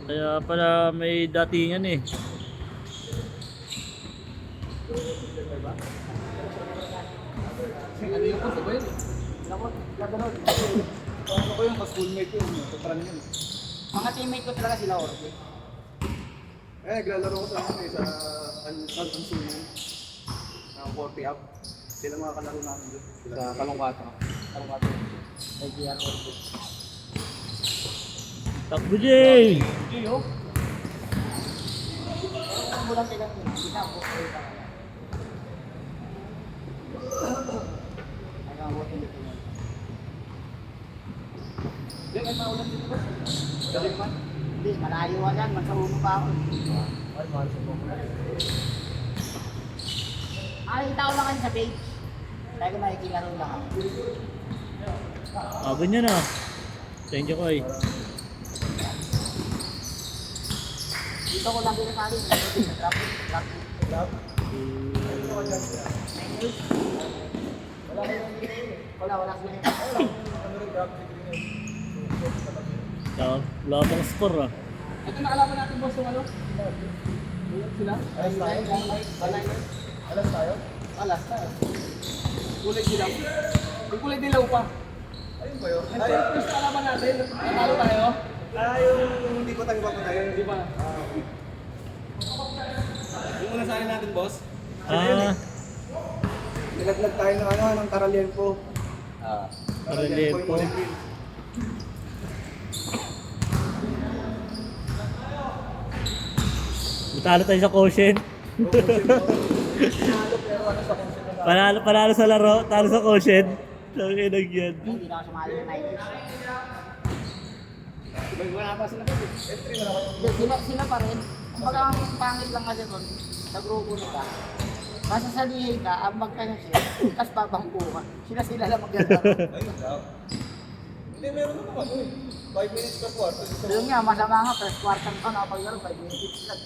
Kaya pala may datingan eh. Ano yung puso ba yun? Nagano'n. Ano ko yung ka-schoolmate ko yun. Patran yun. Mga teammate ko talaga sila Orbe. Naglalaro ko sa akin sa Ansunan. Ang 40 up. Sila mga kalaro namin doon. Sa Kalungkata. Kalungkata. Ay, GR Orbe. Takbo Jay! Giyo? Ang bulang tilang yun. Hindi na ako. Hanggang ako hindi ko yun. Diyan ay maulan dito ba? Galing man. Hindi, malayo ka dyan. Magsahuno pa ako. Ay, mahal sa mga. Nakikita ko lang kayo sa page. Kaya ko makikilaro lang ako. Ganyan ah. Thank you Koy. Dito ko lang pinasali. Trap. Love? Wala sila. Ano rin grab? Wala pang score ah. Ito nakalaban natin boss yung ano? Sila? Alas tayo? Alas tayo? Alas tayo. Kulay dilaw? Yung kulay dilaw pa. Ayun ba yun? Ay, yung first kalaban natin. Natalo tayo? Yung hindi pa tayo papatayo. Hindi pa. Yung una sa akin natin, boss. Nilaglag tayo ng Taralienpo. Taralienpo. Talo tayo sa quotient. Panalo sa laro, talo sa quotient. Tangin na yan. Hindi na ako sumali ng 90s. Wala pa sila. Entry wala pa. Hindi, sila pa rin. Kumbaga ang pangit lang kasi doon, sa grupo nila. Masasalihin ka, ang magkano siya, tapos babangko ka. Sila lang maglalaro. Ayun lang. Hindi, meron naman ano eh. 5 minutes ka kwarto. Yun nga, masama nga, first quarter ka nakapaglaro, 5 minutes lang.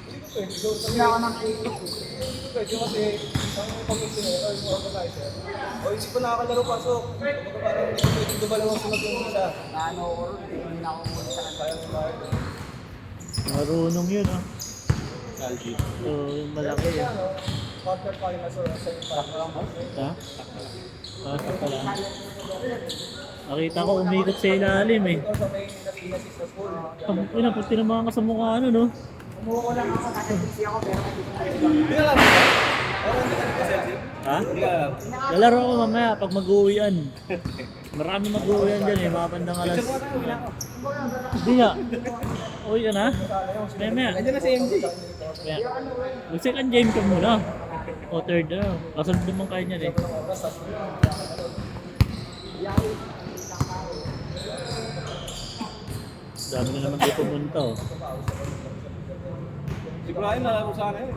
Hindi ko pwede. Doon Hindi ako ng 8 Hindi ko pwede kasi ang pag-engineer yung organizer. O hindi ko nakakalaro pasok. Kumbaga parang hindi ko pwede dumalawang sunod yung isa. Naano ko rin, hindi na ako muna sa kanila. Sayang yung bakit. Marunong yun ah. Salji. Yung malaki Kaya ah. ano, quarter finals or semi finals. Ha? Ito pala. Nakita ko umikot sa ilalim eh. Ito sa may nag-i-assist sa school. Pag tinamaan ka sa mukha ano no? Umuha ko lang ako, nasa busy ako, pero hindi ko na Hindi ka lang. Oo, hindi ka nag-selfie. Ha? Hindi ka lang. Lalaro ko mamaya pag mag-uwian. Marami mag-uwian dyan eh, mga bandang alas. Hindi nga. Uwi ka na? Maya. Nandiyan na si MJ. Maya. Mag-second game ka muna. O third na. Kasunod naman kayo niyan eh. Dami na naman di pumunta oh. Si Brian, alam mo sana yun.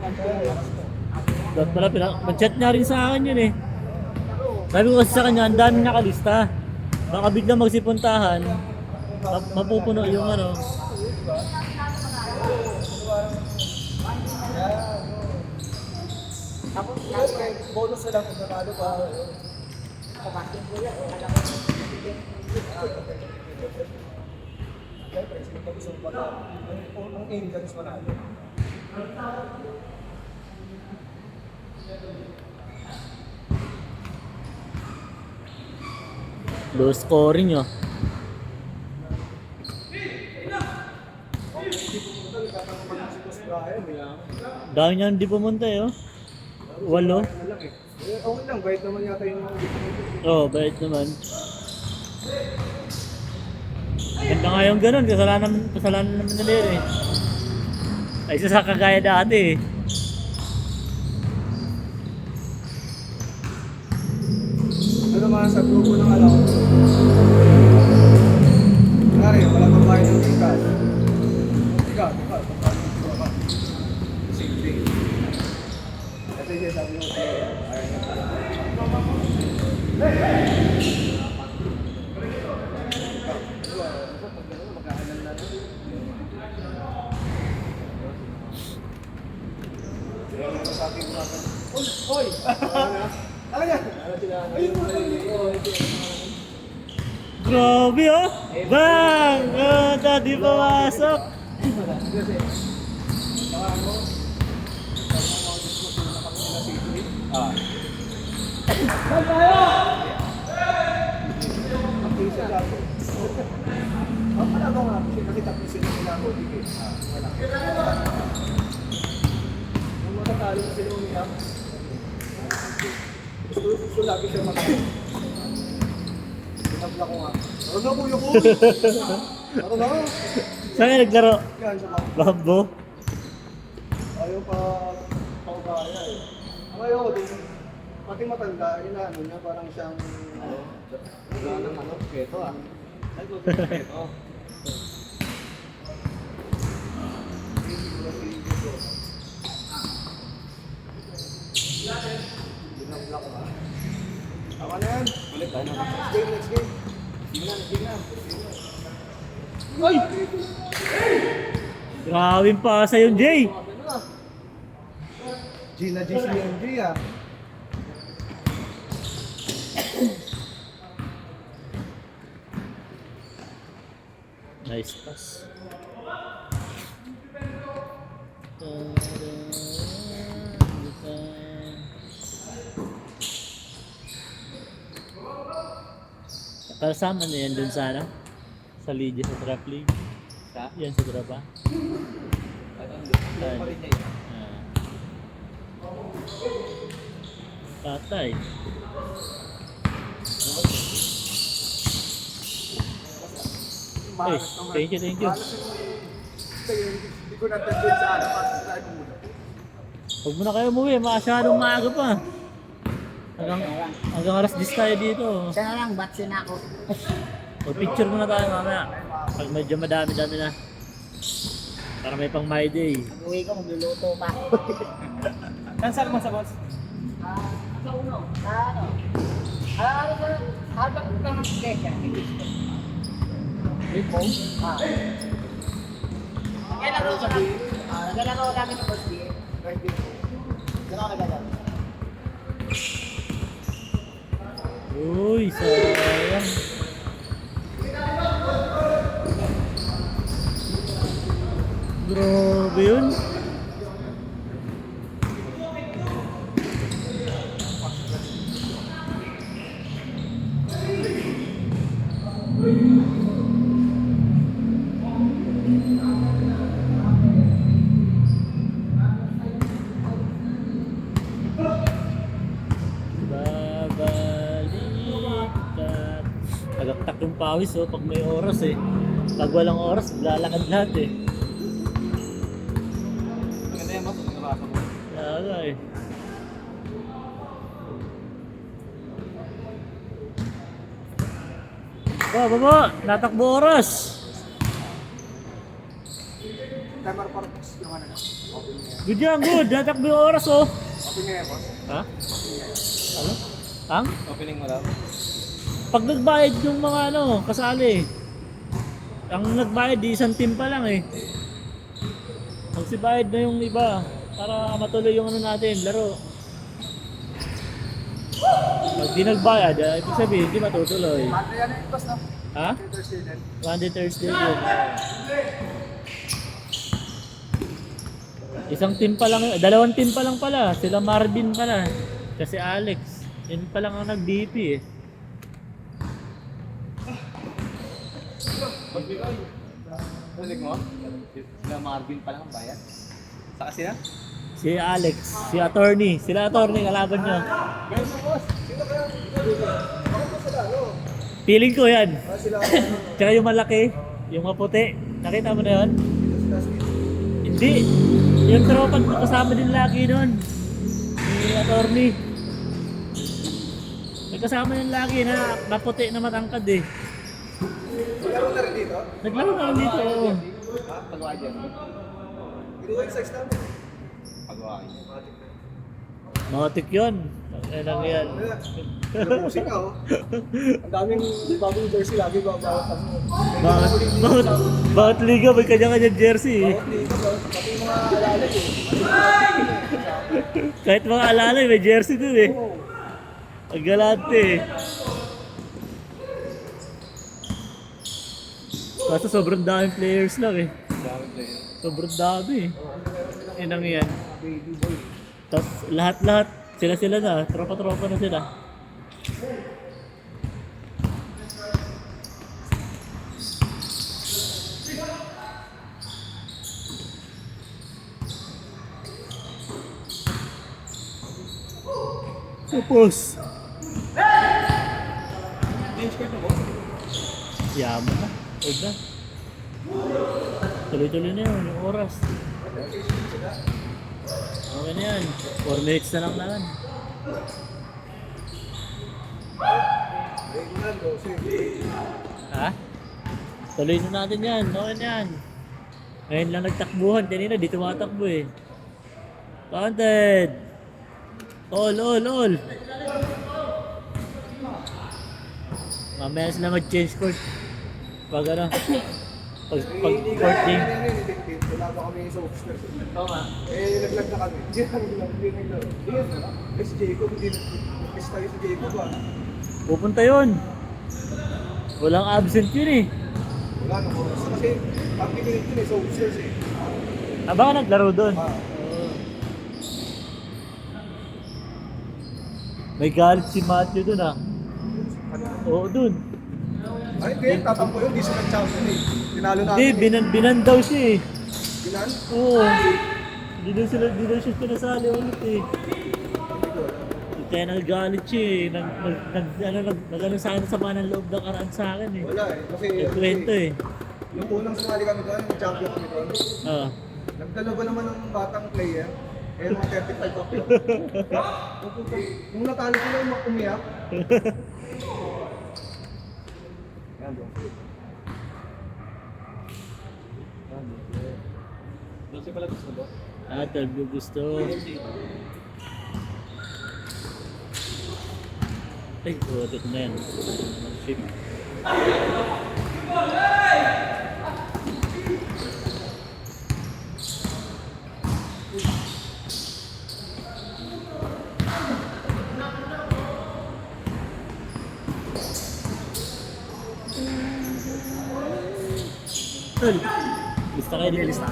Dapat pala mag-chat niya rin sa akin yun eh. Sabi ko kasi sa kanya, ang dami nakalista. Baka biglang magsipuntahan, mapupuno yung ano. Tapos, Bonus na lang kung nanalo pa. kumasin ko yan. Siyempre, sino pa gusto mo pa na? Ang aim ka gusto manalo. Low scoring oh. Dami niya hindi pumunta eh oh. 8. Okay lang, bait naman yata yung Oh, bait naman. Ganda nga yung ganun, kasalanan naman nila yun eh. Ay isa sa kagaya dati eh. ano naman sa grupo ng alaw. Kunwari, wala pang bahay ng tikas. Ikaw, pagkain ng grupo ka. Same thing. Ito yung sabi mo, Hoy! Talaga? Grabe oh! Bang! Oh, dati pumasok! Kasi, saka ano, parang mga diskusyon na kami nila City. Ang isa dati. Ang palago nga, kasi tapos sila nila ako, di wala. Nung matatalo na sila umiyak, gusto lagi siya matalo. Sinabla ko nga. Ano na kuya ko? Ano na? Saan kayo naglaro? Yan sa mga. Bambo? Ayaw pa paubaya eh. Ang ayaw ko din, pati matanda, inaano niya, parang siyang, wala ng ano, keto ah. Ay, ko keto. Binabla ko ah. Tama na yan. Ulit tayo na. Next game, next game. Sige na, sige na. Ay! Grawing pasa yun, Jay! Gina GCMG ah. Nice pass. Kasama na yan dun sa ano? Sa Lydia sa Trap League. Sa? Yan sa Trap ah. Ano pa rin niya yun? Patay. Hey, thank you, thank you. Hindi ko natandun sa ano, pasok sa ano muna. Huwag mo na kayo umuwi, masyadong maaga pa. Hanggang alas 10 tayo dito. Siya na lang, batsin ako. Picture muna tayo mamaya. Pag medyo madami-dami na. Para may pang my day. Pag-uwi ko, magluluto pa. Cancel mo sa boss. Sa uno, ano? Ano ba? Habang ka ng iglesia, Wait mo? Naglalaro ko lang. Naglalaro namin ng boss beer. Diyan ako naglalaro. Uy, sayang. Grabe yun. Babaliktad. Agaktak yung pawis oh, pag may oras eh. Pag walang oras, lalakad lahat eh. Maganda yan, boss. Nabasa mo. Kaya nga eh. Baba! Natakbo oras! Timer for boss. Yung ano na. Open niya. Good yan, good! Natakbo yung oras oh! Open niya yan, boss. Ha? Ano? Ang? Opening mo daw. Pag nagbayad yung mga ano, kasali. Ang nagbayad, di isang team pa lang eh. Magsibayad na yung iba para matuloy yung ano natin, laro. Pag di nagbayad, ibig sabihin, di matutuloy. Ano yan yung boss, no? Ha? Thursday din. Monday, Thursday yun. Isang team pa lang, dalawang team pa lang pala. Sila Marvin pala. Kasi Alex. Yun pa lang ang nag-DP eh. Magbigay. Narinig mo? Sila Marvin pa lang ang bayad. Saka sila? Si Alex, si attorney. Sila attorney, kalaban niya. Guys, boss. Sino kaya? Bakit ba sila? Ano? Feeling ko yan. Sila. Tsaka yung malaki, yung maputi. Nakita mo na yun? Sila sila. Hindi. Yung tropa kasama din lagi nun. Si attorney. May kasama yung lagi na maputi na matangkad eh. Naglaro na rin dito? Naglaro na rin dito. Oo. Ha? Pagawa dyan. Hindi ko yung size namin. Pagawa dyan. Matik yun. Ano lang yan. Musik ka, oh. Ang daming bagong jersey lagi ba bawat ano. Bawat liga may kanya-kanya jersey eh. Bawat liga, pati yung mga alalay eh. Kahit mga alalay may jersey dun eh. Oo. Ang galante eh. Kaso sobrang daming players lang eh. Dami player. Sobrang dami. Inang yan. Baby boy. Tapos lahat-lahat, sila-sila na. Tropa-tropa na sila. Tapos, Change card na boss. yaman na. Huwag na. Tuloy-tuloy na yun, yung oras. Okay na yan. 4 minutes na lang naman. Regular daw, Ha? Tuloy na natin yan. Okay na yan. Ngayon lang nagtakbuhan. Kanina di tumatakbo eh. Counted! All! Mamaya sila mag-change court. Pag ano? Pag court game. Wala pa kami sa office. Oo nga. Naglag na kami. Hindi naglaro. Si Jacob, hindi nag-miss tayo si Jacob ah. Pupunta yun. Walang absent yun eh. Wala na oras. Kasi, ang pinilit yun sa officers eh. Baka naglaro doon. May galit si Matthew doon ah. Oo doon. Ay, hindi. Tatampo yun. Di sila champion eh. Tinalo natin Hindi, binan daw siya eh. Binan? Oo. Di daw siya pinasali ulit eh. Kaya nagagalit siya eh. Nag-ano sa akin sa ng loob ng karaan sa akin eh. Wala eh. Kasi, Nagkwento eh. yung unang sumali kami doon, yung champion kami doon. Oo. Nagdalawa naman ng batang player. Eh, mga 35 ako. Nung natalo sila, umiyak. Yan bro. Dulce pala gusto mo? 12 yung gusto. Ay, butot na yan. Shit. Tol, lista kayo din. Lista.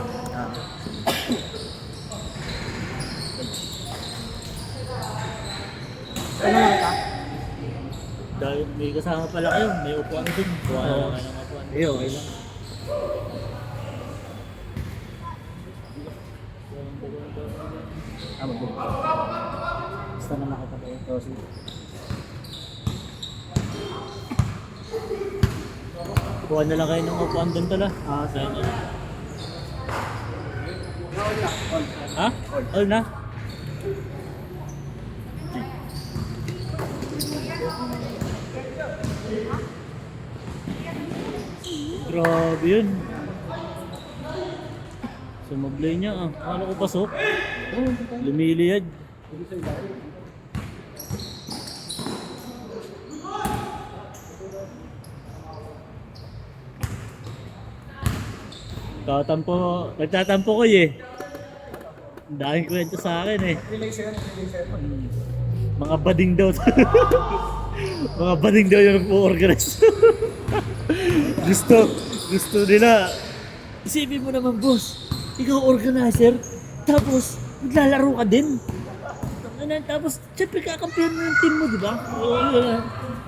Ano nga ka? Dahil may kasama pala kayo, may upuan din. Kuha na lang kayo ng upuan. Okay lang. Basta naman kita kayo. So, sige. Kuha na lang kayo ng upuan doon tala. Sige. Ha? All na? Grabe yun. Sumablay niya ah. Akala ko pasok. Lumiliyad. Nagtatampo ko eh. Ang daming kwento sa akin eh. Relation. Mga bading daw. Mga bading daw yung nag-organize. gusto nila. Isipin mo naman boss, ikaw organizer, tapos maglalaro ka din. Tapos siyempre kakampihan mo yung team mo, di ba?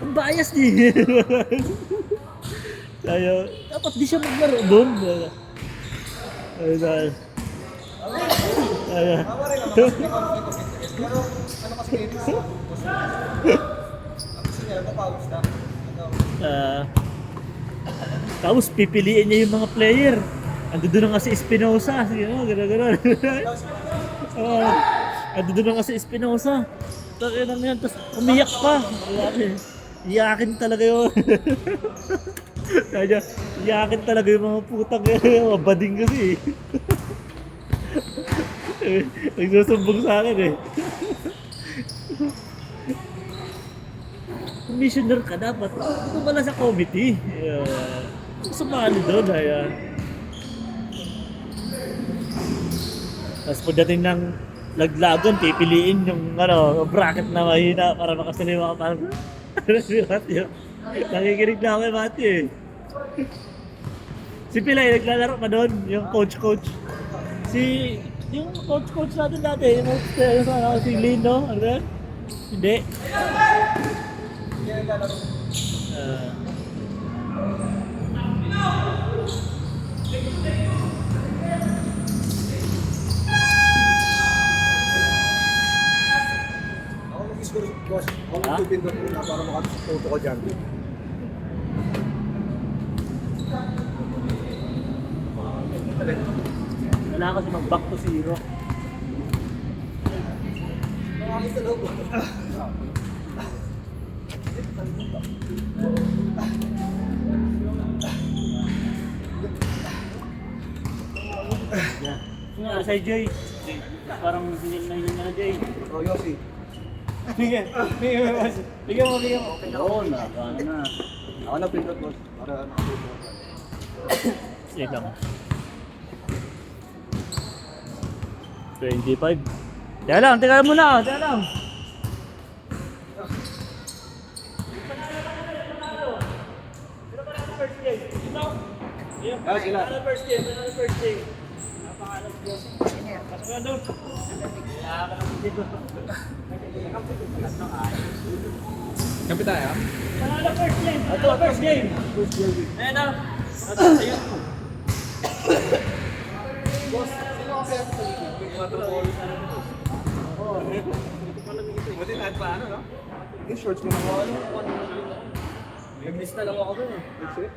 Ang bias din. Kaya dapat di siya maglaro doon. Ayun. Tama rin naman kasi may conflict of interest. Pero ano kasi ngayon sa boss mo? Ang gusto niya, mapawis na. Tapos pipiliin niya yung mga player. Ando doon na kasi Espinosa. Gano'n. Ando doon na kasi Espinosa. Tapos umiyak pa. Iyakin talaga yun. Kaya iyakin talaga yung mga putang mga bading kasi. Nagsusumbong sa akin eh. Commissioner ka dapat. Ito pala sa committee. Sumali doon. Tapos pagdating ng laglagon, pipiliin yung bracket na mahina para makasaliwa ka parang si Matthew. Nakikinig na ako kay Matthew eh. Si Pilay, naglalaro pa doon, yung coach. Yung coach natin dati, yung si Lino, ano ba yun? Hindi. Ah. Ako mag-score, boss. Ako Ha? mag-pindot muna para makatuto ko dyan. Kailangan kasi mag-back to zero. Yeah. Sa Jay. Parang hinil na Jay. Oh, Yossi. Bigyan mo. Oo, na. Ako na pindot, boss. Para makatuto ko dyan. Sige lang. 25. Teka muna. Ah, sila. First game. Kapitay, ha? Ito, first game. Ayan na. Ayun. Buti lahat pa ano, no? Yung shorts mo naman. Nag-miss na lang ako dun eh. That's it.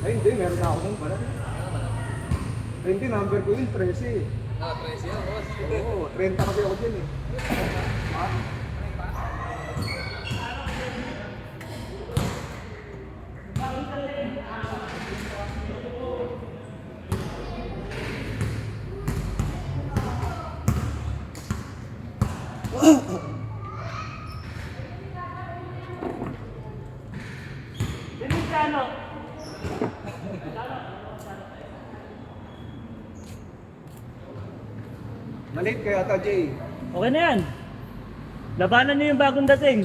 Ay, hindi. Meron na ako nung pala. Ay, hindi. Number ko yun, 13. 13 yan, boss. Oo, 30 kasi ako dyan eh. Malate kaya ata, Jay. Okay na yan. Labanan niyo yung bagong dating.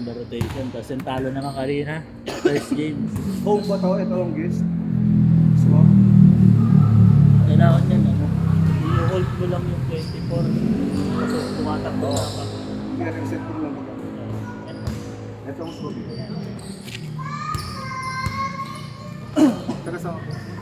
Maganda rotation. Tapos yung talo naman kanina. First game. Home ba to? Ito ang guest. So, Kailangan yan, ano? I-hold mo lang yung 24. Kasi tumatakbo na ka. kaya reset ko lang mag Ito ang score. Tara sa